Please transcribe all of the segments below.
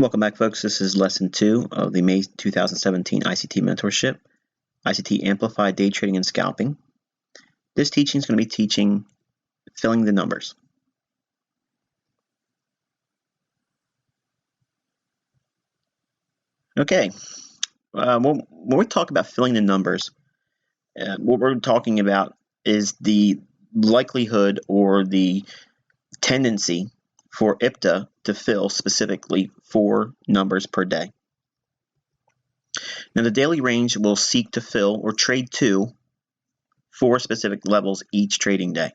Welcome back, folks. This is lesson 2 of the May 2017 ICT mentorship, ICT Amplified Day Trading and Scalping. This teaching is going to be teaching filling the numbers. Okay, when we talk about filling the numbers, what we're talking about is the likelihood or the tendency for IPTA to fill specifically 4 numbers per day. Now, the daily range will seek to fill or trade to 4 specific levels each trading day.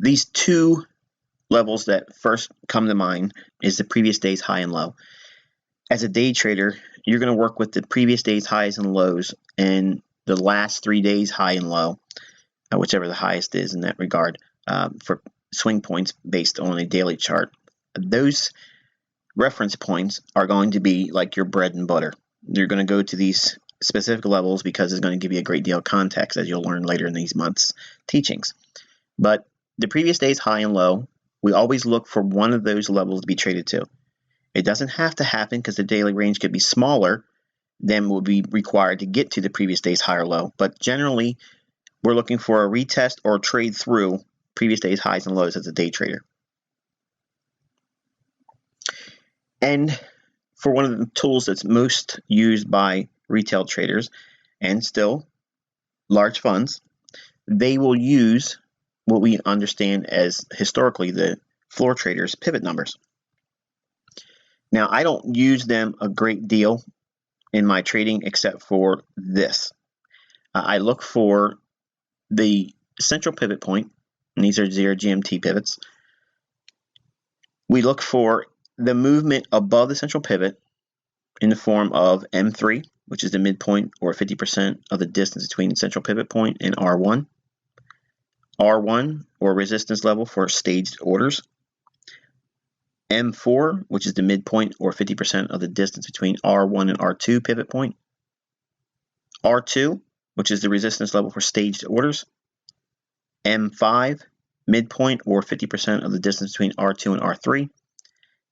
These 2 levels that first come to mind is the previous day's high and low. As a day trader, you're going to work with the previous day's highs and lows and the last 3 days high and low, whichever the highest is in that regard, for swing points based on a daily chart. Those reference points are going to be like your bread and butter. You're going to go to these specific levels because it's going to give you a great deal of context, as you'll learn later in these months' teachings. But the previous day's high and low, we always look for one of those levels to be traded to. It doesn't have to happen because the daily range could be smaller than will be required to get to the previous day's high or low. But generally, we're looking for a retest or trade through previous day's highs and lows as a day trader. And for one of the tools that's most used by retail traders and still large funds, they will use what we understand as historically the floor traders' pivot numbers. Now, I don't use them a great deal in my trading except for this. I look for the central pivot point, and these are 0 GMT pivots. We look for the movement above the central pivot in the form of M3, which is the midpoint or 50% of the distance between the central pivot point and R1. R1 or resistance level for staged orders. M4, which is the midpoint or 50% of the distance between R1 and R2 pivot point. R2, which is the resistance level for staged orders. M5, midpoint or 50% of the distance between R2 and R3.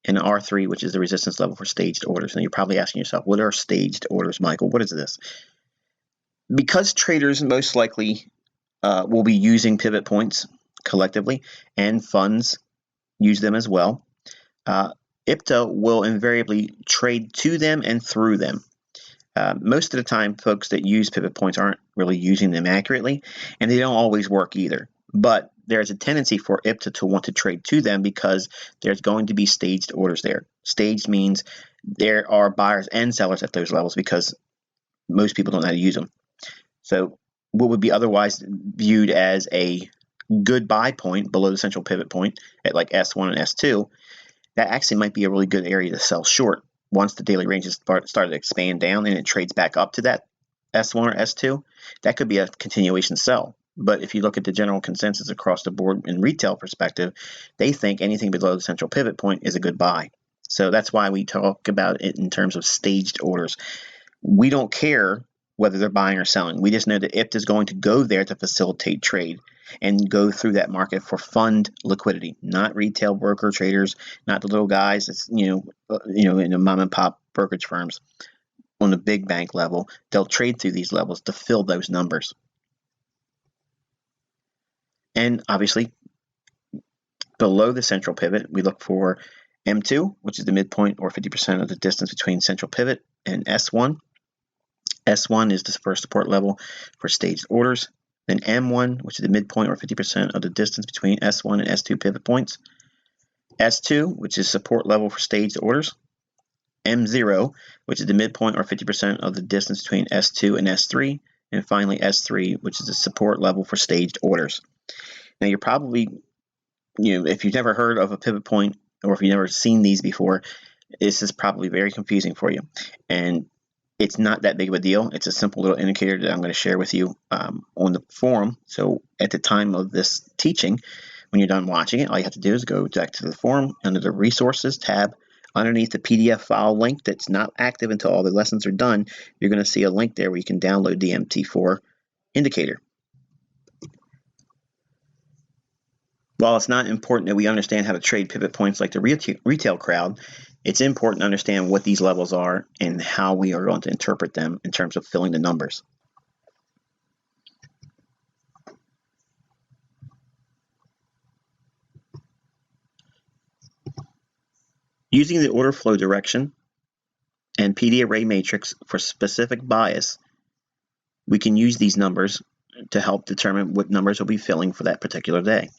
And R3, which is the resistance level for staged orders. And you're probably asking yourself, what are staged orders, Michael? What is this? Because traders most likely will be using pivot points collectively, and funds use them as well, IPTA will invariably trade to them and through them. Most of the time, folks that use pivot points aren't really using them accurately, and they don't always work either. But there's a tendency for IPTA to want to trade to them because there's going to be staged orders there. Staged means there are buyers and sellers at those levels because most people don't know how to use them. So what would be otherwise viewed as a good buy point below the central pivot point at like S1 and S2, that actually might be a really good area to sell short. Once the daily ranges started to expand down and it trades back up to that S1 or S2, that could be a continuation sell. But if you look at the general consensus across the board in retail perspective, they think anything below the central pivot point is a good buy. So that's why we talk about it in terms of staged orders. We don't care whether they're buying or selling. We just know that IPTA is going to go there to facilitate trade and go through that market for fund liquidity, not retail broker traders, not the little guys that's in the mom and pop brokerage firms on the big bank level. They'll trade through these levels to fill those numbers. And obviously, below the central pivot, we look for M2, which is the midpoint or 50% of the distance between central pivot and S1. S1 is the first support level for staged orders. Then M1, which is the midpoint or 50% of the distance between S1 and S2 pivot points. S2, which is support level for staged orders. M0, which is the midpoint or 50% of the distance between S2 and S3. And finally, S3, which is the support level for staged orders. Now, you're probably, if you've never heard of a pivot point or if you've never seen these before, this is probably very confusing for you. And it's not that big of a deal. It's a simple little indicator that I'm going to share with you on the forum. So at the time of this teaching, when you're done watching it, all you have to do is go back to the forum under the resources tab. Underneath the PDF file link that's not active until all the lessons are done, you're going to see a link there where you can download the MT4 indicator. While it's not important that we understand how to trade pivot points like the retail crowd, it's important to understand what these levels are and how we are going to interpret them in terms of filling the numbers. Using the order flow direction and PD array matrix for specific bias, we can use these numbers to help determine what numbers we'll be filling for that particular day.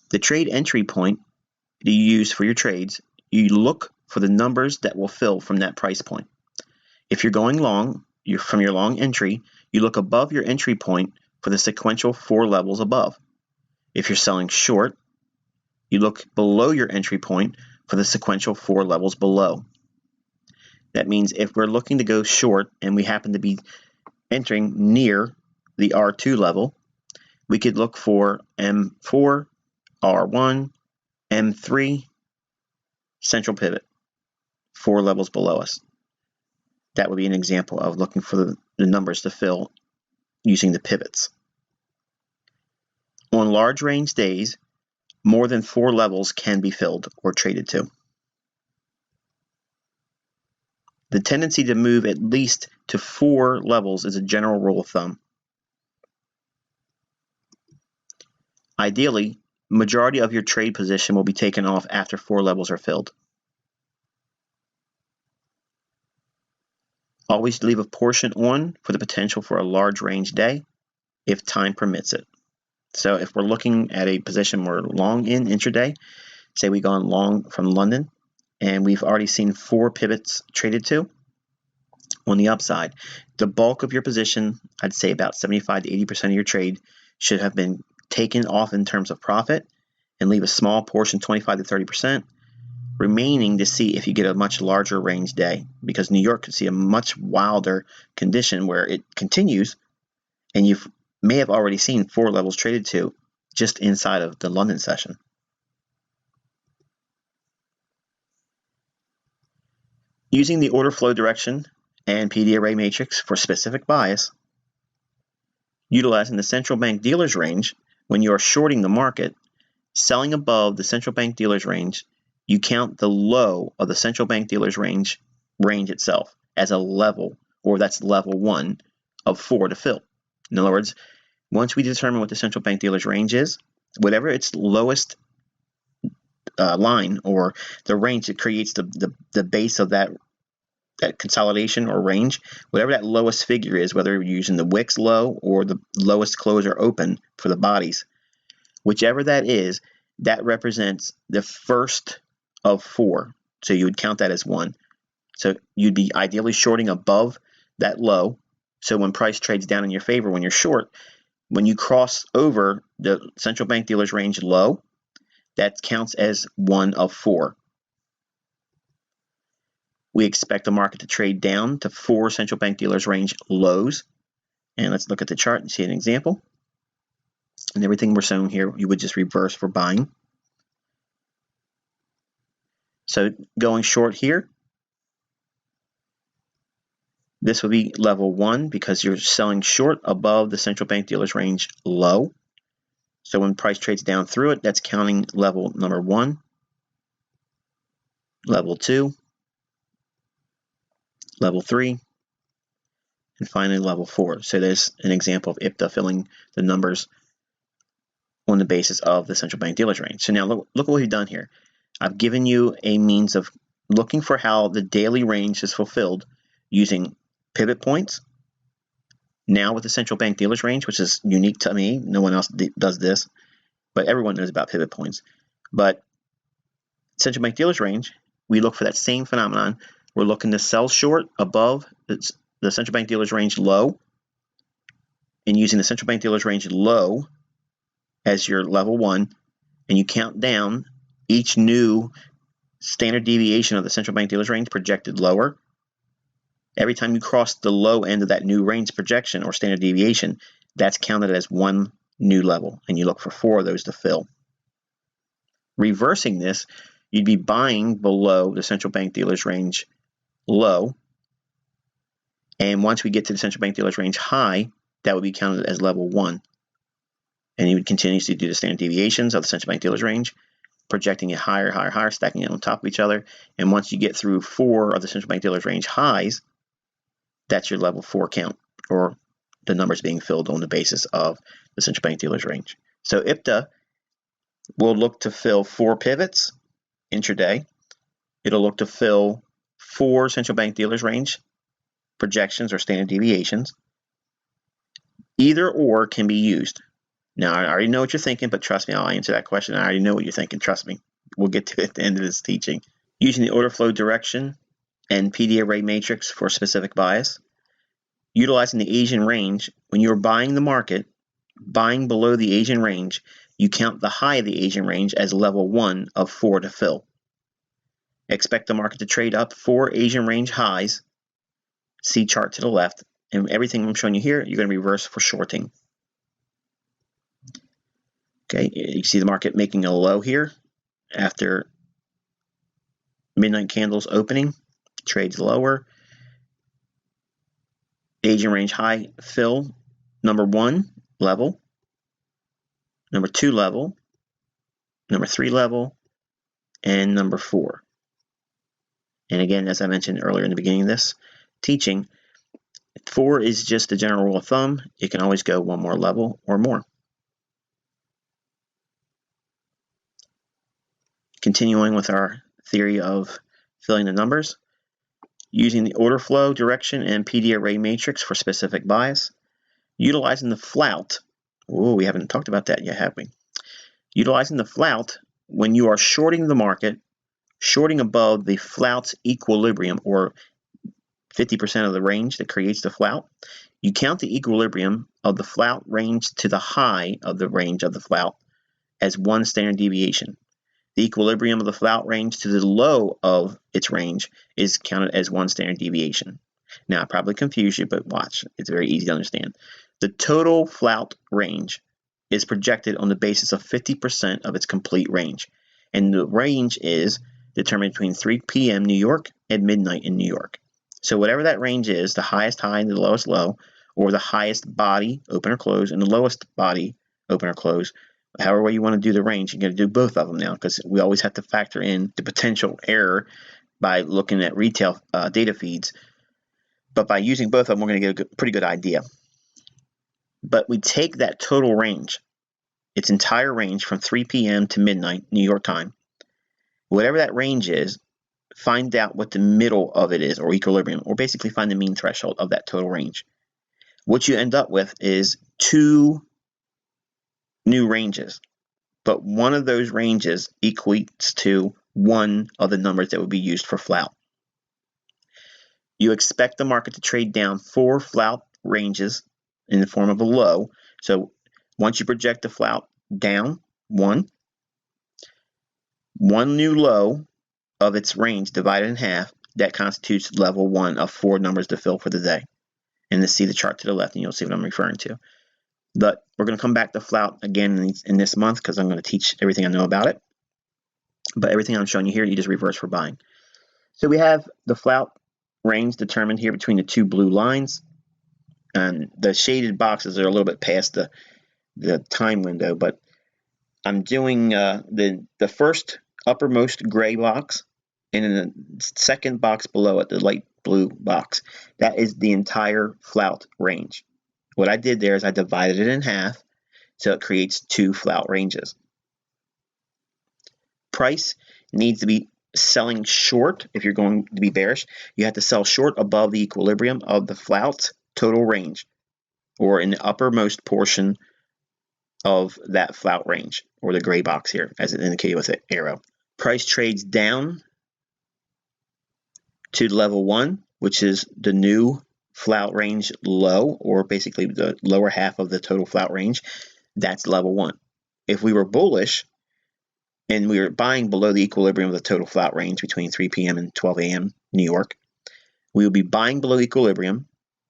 The trade entry point that you use for your trades, you look for the numbers that will fill from that price point. If you're going long, from your long entry, you look above your entry point for the sequential 4 levels above. If you're selling short, you look below your entry point for the sequential 4 levels below. That means if we're looking to go short and we happen to be entering near the R2 level, we could look for M4, R1, M3, central pivot, 4 levels below us. That would be an example of looking for the numbers to fill using the pivots. On large range days, more than 4 levels can be filled or traded to. The tendency to move at least to 4 levels is a general rule of thumb. Ideally, majority of your trade position will be taken off after 4 levels are filled. Always leave a portion on for the potential for a large range day if time permits it. So if we're looking at a position we're long in intraday, say we gone long from London and we've already seen 4 pivots traded to on the upside, the bulk of your position, I'd say about 75 to 80% of your trade, should have been taken off in terms of profit and leave a small portion, 25 to 30%, remaining to see if you get a much larger range day, because New York could see a much wilder condition where it continues and you may have already seen 4 levels traded to just inside of the London session. Using the order flow direction and PD array matrix for specific bias, utilizing the central bank dealers range when you are shorting the market, selling above the central bank dealers range, you count the low of the central bank dealers range itself as a level, or that's level 1 of 4 to fill. In other words, once we determine what the central bank dealers range is, whatever its lowest line or the range that creates the base of that consolidation or range, whatever that lowest figure is, whether you're using the Wicks low or the lowest close or open for the bodies, whichever that is, that represents the first of 4. So you would count that as 1. So you'd be ideally shorting above that low. So when price trades down in your favor, when you're short, when you cross over the central bank dealers range low, that counts as 1 of 4. We expect the market to trade down to 4 central bank dealers range lows. And let's look at the chart and see an example. And everything we're showing here, you would just reverse for buying. So going short here, this would be level 1 because you're selling short above the central bank dealers range low. So when price trades down through it, that's counting level number 1, level 2, level 3, and finally level 4. So there's an example of IPDA filling the numbers on the basis of the central bank dealers range. So now look what we've done here. I've given you a means of looking for how the daily range is fulfilled using pivot points. Now with the central bank dealers range, which is unique to me, no one else does this, but everyone knows about pivot points. But central bank dealers range, we look for that same phenomenon. We're looking to sell short above the central bank dealers range low, and using the central bank dealers range low as your level 1, and you count down each new standard deviation of the central bank dealers range projected lower. Every time you cross the low end of that new range projection or standard deviation, that's counted as 1 new level, and you look for 4 of those to fill. Reversing this, you'd be buying below the central bank dealers range low, and once we get to the central bank dealers range high, that would be counted as level 1. And you would continuously do the standard deviations of the central bank dealer's range, projecting it higher, higher, higher, stacking it on top of each other. And once you get through 4 of the central bank dealer's range highs, that's your level 4 count, or the numbers being filled on the basis of the central bank dealer's range. So IPTA will look to fill 4 pivots intraday. It'll look to fill 4 central bank dealer's range projections or standard deviations. Either or can be used. Now, I already know what you're thinking, but trust me, I'll answer that question. I already know what you're thinking. Trust me. We'll get to it at the end of this teaching. Using the order flow direction and PD array matrix for specific bias. Utilizing the Asian range, when you're buying the market, buying below the Asian range, you count the high of the Asian range as level 1 of 4 to fill. Expect the market to trade up 4 Asian range highs. See chart to the left. And everything I'm showing you here, you're going to reverse for shorting. Okay, you see the market making a low here after midnight candles opening, trades lower. Asian range high fill, number 1 level, number 2 level, number 3 level, and number 4. And again, as I mentioned earlier in the beginning of this teaching, 4 is just the general rule of thumb. It can always go 1 more level or more. Continuing with our theory of filling the numbers, using the order flow direction and PD array matrix for specific bias, utilizing the flout. Oh, we haven't talked about that yet, have we? Utilizing the flout when you are shorting the market, shorting above the flout's equilibrium, or 50% of the range that creates the flout. You count the equilibrium of the flout range to the high of the range of the flout as 1 standard deviation. The equilibrium of the flout range to the low of its range is counted as 1 standard deviation. Now, I probably confused you, but watch. It's very easy to understand. The total flout range is projected on the basis of 50% of its complete range. And the range is determined between 3 p.m. New York and midnight in New York. So whatever that range is, the highest high and the lowest low, or the highest body, open or close, and the lowest body, open or close, however you want to do the range, you're going to do both of them now, because we always have to factor in the potential error by looking at retail data feeds. But by using both of them, we're going to get a pretty good idea. But we take that total range, its entire range from 3 p.m. to midnight, New York time. Whatever that range is, find out what the middle of it is, or equilibrium, or basically find the mean threshold of that total range. What you end up with is 2 new ranges, but one of those ranges equates to 1 of the numbers that would be used for flout. You expect the market to trade down 4 flout ranges in the form of a low. So once you project the flout down 1 new low of its range divided in half, that constitutes level 1 of 4 numbers to fill for the day. And to see the chart to the left, and you'll see what I'm referring to. But we're going to come back to flout again in this month, because I'm going to teach everything I know about it. But everything I'm showing you here, you just reverse for buying. So we have the flout range determined here between the 2 blue lines. And the shaded boxes are a little bit past the time window, but I'm doing the first uppermost gray box, and in the second box below it, the light blue box. That is the entire flout range. What I did there is I divided it in half, so it creates 2 flout ranges. Price needs to be selling short. If you're going to be bearish, you have to sell short above the equilibrium of the flout's total range, or in the uppermost portion of that flout range, or the gray box here, as it indicated with the arrow. Price trades down to level 1, which is the new flout range low, or basically the lower half of the total flout range. That's level 1. If we were bullish and we were buying below the equilibrium of the total flout range between 3 p.m. and 12 a.m. New York, we would be buying below equilibrium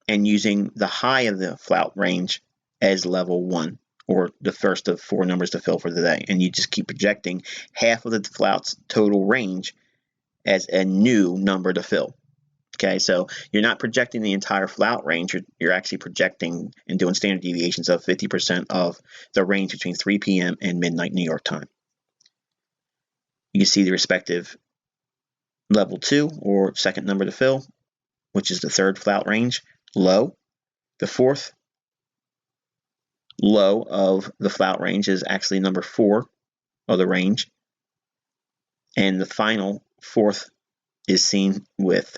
and using the high of the flout range as level 1, or the first of 4 numbers to fill for the day. And you just keep projecting half of the flout's total range as a new number to fill. Okay, so you're not projecting the entire flout range. You're actually projecting and doing standard deviations of 50% of the range between 3 p.m. and midnight New York time. You can see the respective level 2 or second number to fill, which is the third flout range, low. The fourth low of the flout range is actually number 4 of the range. And the final fourth is seen with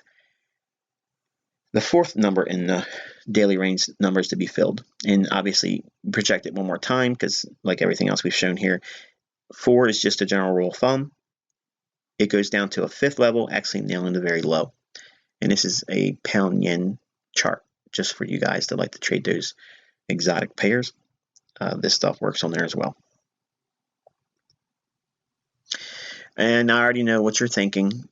the fourth number in the daily range numbers to be filled. And obviously project it one more time because like everything else we've shown here, 4 is just a general rule of thumb. It goes down to a fifth level, actually nailing the very low. And this is a pound yen chart just for you guys that like to trade those exotic pairs. This stuff works on there as well. And I already know what you're thinking,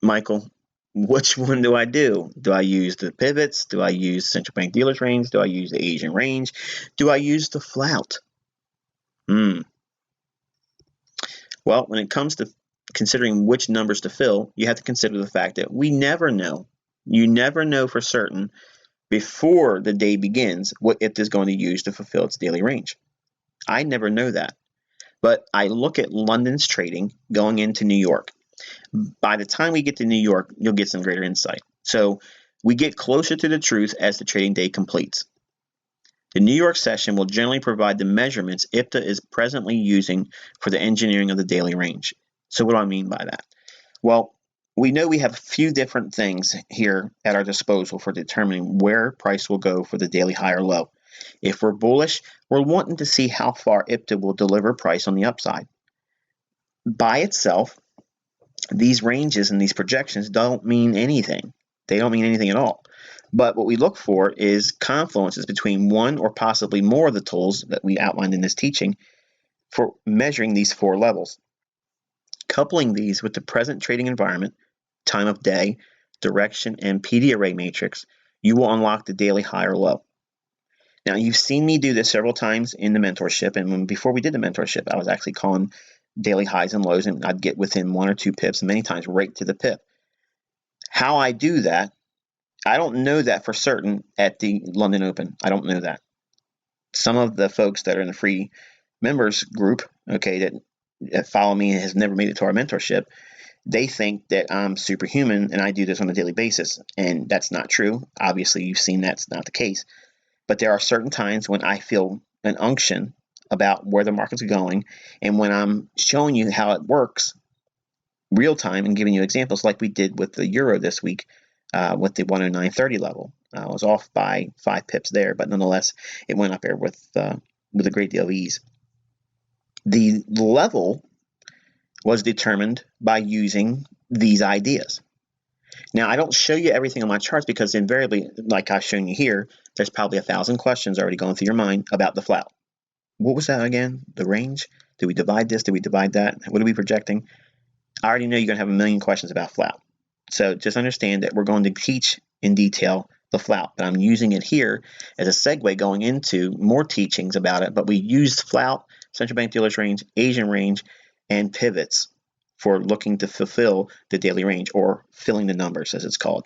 Michael. Which one do I do? Do I use the pivots? Do I use central bank dealers range? Do I use the Asian range? Do I use the flout? Well, when it comes to considering which numbers to fill, you have to consider the fact that we never know. You never know for certain before the day begins what it is going to use to fulfill its daily range. I never know that. But I look at London's trading going into New York. By the time we get to New York, you'll get some greater insight. So we get closer to the truth as the trading day completes. The New York session will generally provide the measurements IPTA is presently using for the engineering of the daily range. So what do I mean by that? Well, we know we have a few different things here at our disposal for determining where price will go for the daily high or low. If we're bullish, we're wanting to see how far IPTA will deliver price on the upside. By itself, these ranges and these projections don't mean anything. They don't mean anything at all. But what we look for is confluences between one or possibly more of the tools that we outlined in this teaching for measuring these 4 levels. Coupling these with the present trading environment, time of day, direction, and PD array matrix, you will unlock the daily high or low. Now, you've seen me do this several times in the mentorship, and before we did the mentorship, I was actually calling daily highs and lows, and I'd get within 1 or 2 pips, and many times right to the pip. How I do that, I don't know that for certain at the London Open. I don't know that. Some of the folks that are in the free members group, okay, that follow me and has never made it to our mentorship, they think that I'm superhuman and I do this on a daily basis, and that's not true. Obviously, you've seen that's not the case. But there are certain times when I feel an unction about where the market's going, and when I'm showing you how it works real time and giving you examples like we did with the euro this week with the 109.30 level. I was off by 5 pips there, but nonetheless, it went up there with a great deal of ease. The level was determined by using these ideas. Now, I don't show you everything on my charts because invariably, like I've shown you here, there's probably 1,000 questions already going through your mind about the flout. What was that again? The range? Did we divide this? Did we divide that? What are we projecting? I already know you're going to have a million questions about flout. So just understand that we're going to teach in detail the flout, but I'm using it here as a segue going into more teachings about it. But we used flout, central bank dealers range, Asian range, and pivots for looking to fulfill the daily range, or filling the numbers as it's called.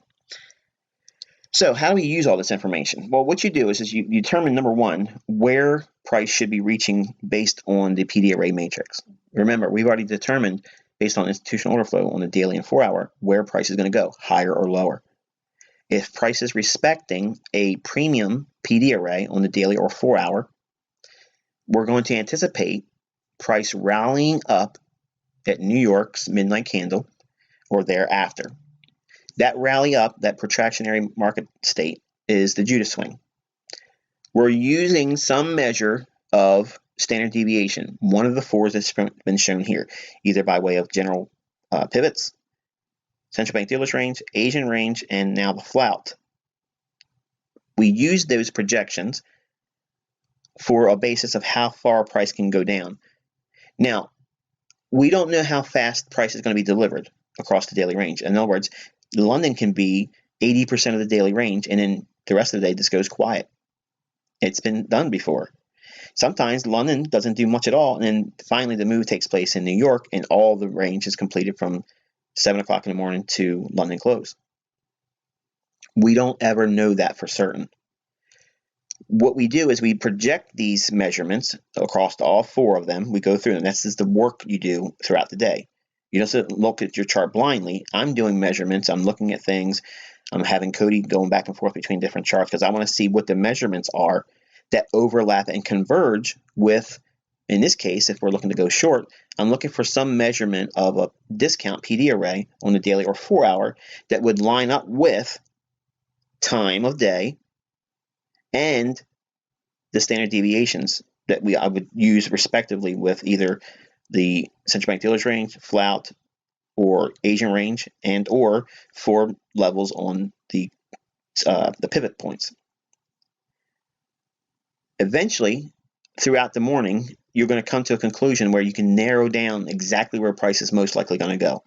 So how do we use all this information? Well, what you do is you determine, number one, where price should be reaching based on the PD array matrix. Remember, we've already determined based on institutional order flow on the daily and 4-hour where price is going to go, higher or lower. If price is respecting a premium PD array on the daily or 4-hour, we're going to anticipate price rallying up at New York's midnight candle or thereafter. That rally up, that protractionary market state, is the Judas swing. We're using some measure of standard deviation, one of the 4s that's been shown here, either by way of general pivots, central bank dealers range, Asian range, and now the flout. We use those projections for a basis of how far price can go down. Now, we don't know how fast price is going to be delivered across the daily range. In other words, London can be 80% of the daily range, and then the rest of the day just goes quiet. It's been done before. Sometimes London doesn't do much at all, and then finally the move takes place in New York, and all the range is completed from 7 o'clock in the morning to London close. We don't ever know that for certain. What we do is we project these measurements across all 4 of them. We go through them. This is the work you do throughout the day. You don't look at your chart blindly. I'm doing measurements. I'm looking at things. I'm having Cody going back and forth between different charts because I want to see what the measurements are that overlap and converge with, in this case, if we're looking to go short, I'm looking for some measurement of a discount PD array on the daily or 4-hour that would line up with time of day and the standard deviations that I would use respectively with either the central bank dealers range, flout, or Asian range, and or 4 levels on the pivot points. Eventually, throughout the morning, you're going to come to a conclusion where you can narrow down exactly where price is most likely going to go.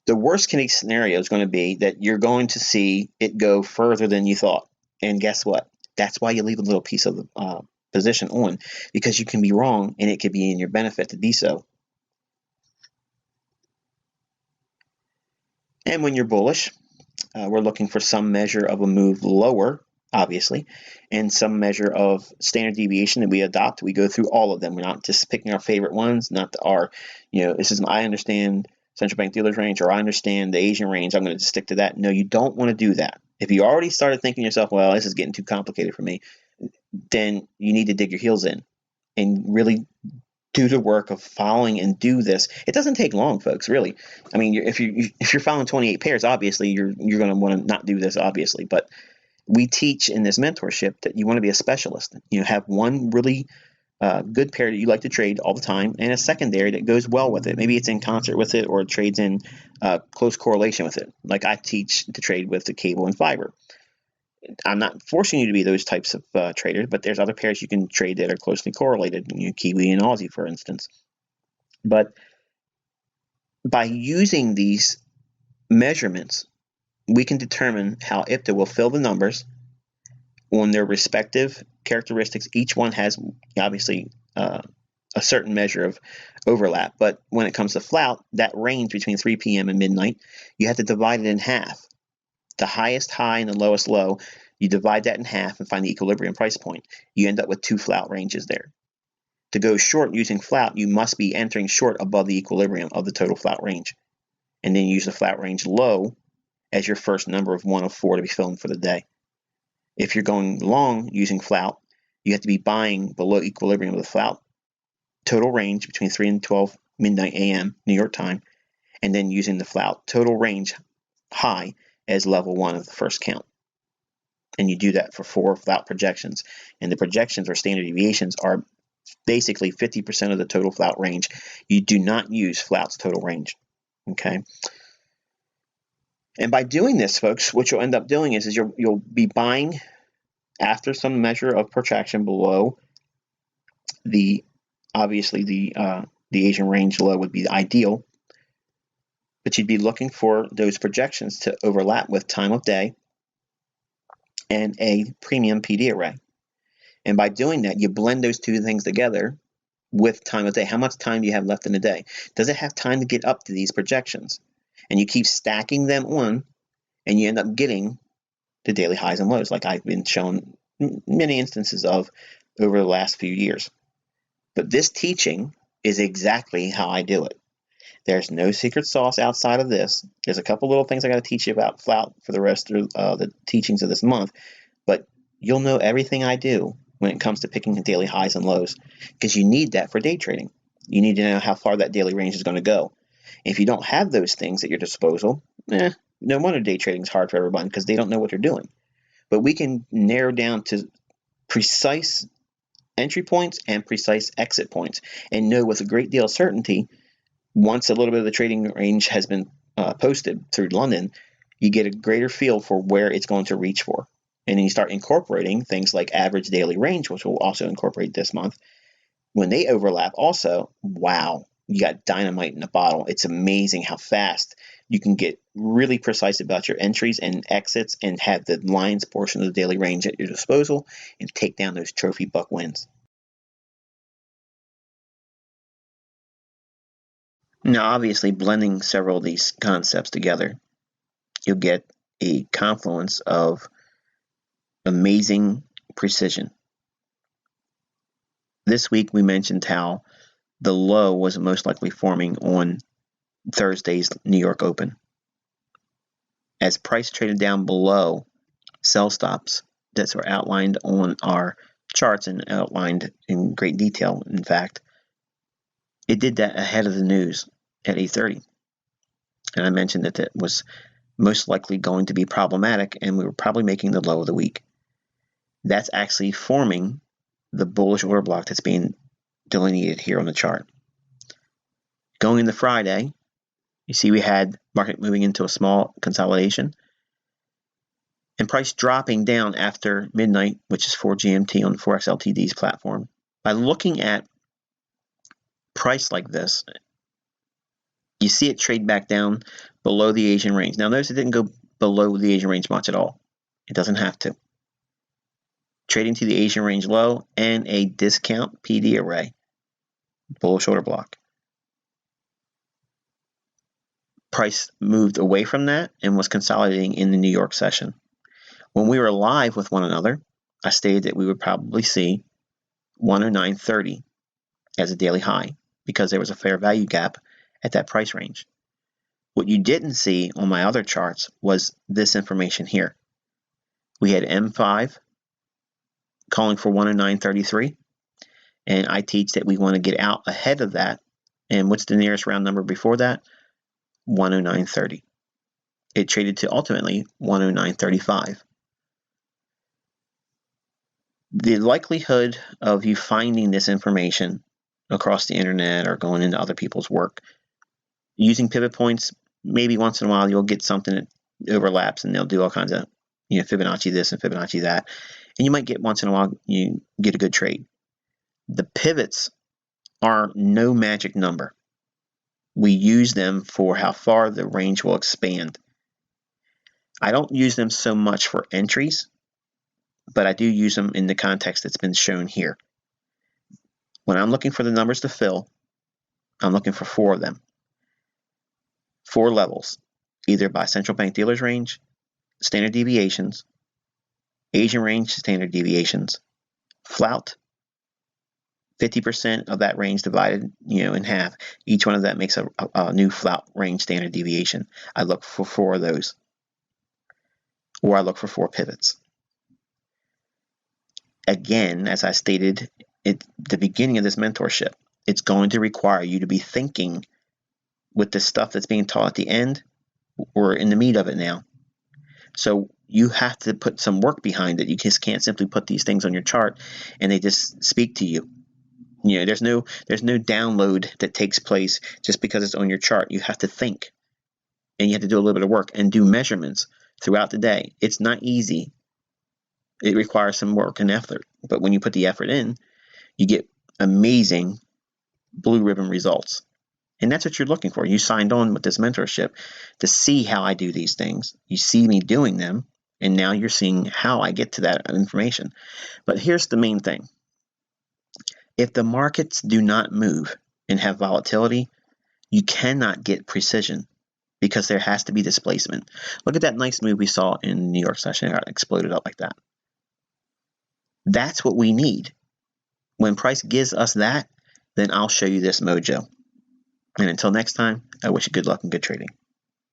The worst case scenario is going to be that you're going to see it go further than you thought. And guess what? That's why you leave a little piece of the position on, because you can be wrong and it could be in your benefit to be so. And when you're bullish, we're looking for some measure of a move lower, obviously, and some measure of standard deviation that we adopt. We go through all of them. We're not just picking our favorite ones, not our, this is, I understand central bank dealers range, or I understand the Asian range, I'm going to just stick to that. No, you don't want to do that. If you already started thinking to yourself, well, this is getting too complicated for me, then you need to dig your heels in and really do the work of following and do this. It doesn't take long, folks, really. I mean, if you're following 28 pairs, obviously you're going to want to not do this, obviously. But we teach in this mentorship that you want to be a specialist. Have one really good pair that you like to trade all the time, and a secondary that goes well with it. Maybe it's in concert with it, or it trades in close correlation with it. Like I teach to trade with the cable and fiber. I'm not forcing you to be those types of traders, but there's other pairs you can trade that are closely correlated, Kiwi and Aussie, for instance. But by using these measurements, we can determine how IPTA will fill the numbers on their respective characteristics. Each one has, obviously, a certain measure of overlap. But when it comes to flout, that range between 3 p.m. and midnight, you have to divide it in half. The highest high and the lowest low, you divide that in half and find the equilibrium price point. You end up with 2 flout ranges there. To go short using flout, you must be entering short above the equilibrium of the total flout range. And then use the flout range low as your first number of 1 of 4 to be filled for the day. If you're going long using flout, you have to be buying below equilibrium of the flout total range between 3 and 12 midnight a.m. New York time, and then using the flout total range high as level 1 of the first count. And you do that for 4 flout projections. And the projections or standard deviations are basically 50% of the total flout range. You do not use flout's total range. Okay. And by doing this, folks, what you'll end up doing is you'll be buying after some measure of protraction below the, obviously the Asian range low would be ideal, but you'd be looking for those projections to overlap with time of day and a premium PD array. And by doing that, you blend those two things together with time of day. How much time do you have left in the day? Does it have time to get up to these projections? And you keep stacking them on, and you end up getting the daily highs and lows, like I've been shown many instances of over the last few years. But this teaching is exactly how I do it. There's no secret sauce outside of this. There's a couple little things I got to teach you about flout for the rest of the teachings of this month, but you'll know everything I do when it comes to picking the daily highs and lows, because you need that for day trading. You need to know how far that daily range is going to go. If you don't have those things at your disposal, no wonder day trading is hard for everyone, because they don't know what they're doing. But we can narrow down to precise entry points and precise exit points, and know with a great deal of certainty, once a little bit of the trading range has been posted through London, you get a greater feel for where it's going to reach for. And then you start incorporating things like average daily range, which we'll also incorporate this month. When they overlap also, wow, you got dynamite in a bottle. It's amazing how fast you can get really precise about your entries and exits and have the lines portion of the daily range at your disposal and take down those trophy buck wins. Now, obviously, blending several of these concepts together, you'll get a confluence of amazing precision. This week we mentioned how the low was most likely forming on Thursday's New York Open. As price traded down below sell stops that were outlined on our charts and outlined in great detail, in fact, it did that ahead of the news at 8:30. And I mentioned that that was most likely going to be problematic, and we were probably making the low of the week. That's actually forming the bullish order block that's being delineated here on the chart. Going into Friday, you see we had market moving into a small consolidation and price dropping down after midnight, which is 4 GMT on Forex Ltd's platform. By looking at price like this, you see it trade back down below the Asian range. Now notice it didn't go below the Asian range much at all. It doesn't have to. Trading to the Asian range low and a discount PD array, bullish order block. Price moved away from that and was consolidating in the New York session. When we were live with one another, I stated that we would probably see 109.30 as a daily high because there was a fair value gap at that price range. What you didn't see on my other charts was this information here. We had M5 calling for 109.33, and I teach that we want to get out ahead of that. And what's the nearest round number before that? 109.30. It traded to ultimately 109.35. The likelihood of you finding this information across the internet or going into other people's work using pivot points, maybe once in a while you'll get something that overlaps and they'll do all kinds of, Fibonacci this and Fibonacci that, and you might get once in a while you get a good trade. The pivots are no magic number. We use them for how far the range will expand. I don't use them so much for entries, but I do use them in the context that's been shown here. When I'm looking for the numbers to fill, I'm looking for 4 of them. 4 levels, either by central bank dealers range, standard deviations, Asian range standard deviations, flout, 50% of that range divided, in half. Each one of that makes a new flout range standard deviation. I look for 4 of those, or I look for 4 pivots. Again, as I stated at the beginning of this mentorship, it's going to require you to be thinking with the stuff that's being taught at the end. We're in the meat of it now. So you have to put some work behind it. You just can't simply put these things on your chart and they just speak to you. There's no download that takes place just because it's on your chart. You have to think, and you have to do a little bit of work and do measurements throughout the day. It's not easy. It requires some work and effort. But when you put the effort in, you get amazing blue ribbon results. And that's what you're looking for. You signed on with this mentorship to see how I do these things. You see me doing them, and now you're seeing how I get to that information. But here's the main thing. If the markets do not move and have volatility, you cannot get precision because there has to be displacement. Look at that nice move we saw in the New York session. It exploded up like that. That's what we need. When price gives us that, then I'll show you this mojo. And until next time, I wish you good luck and good trading.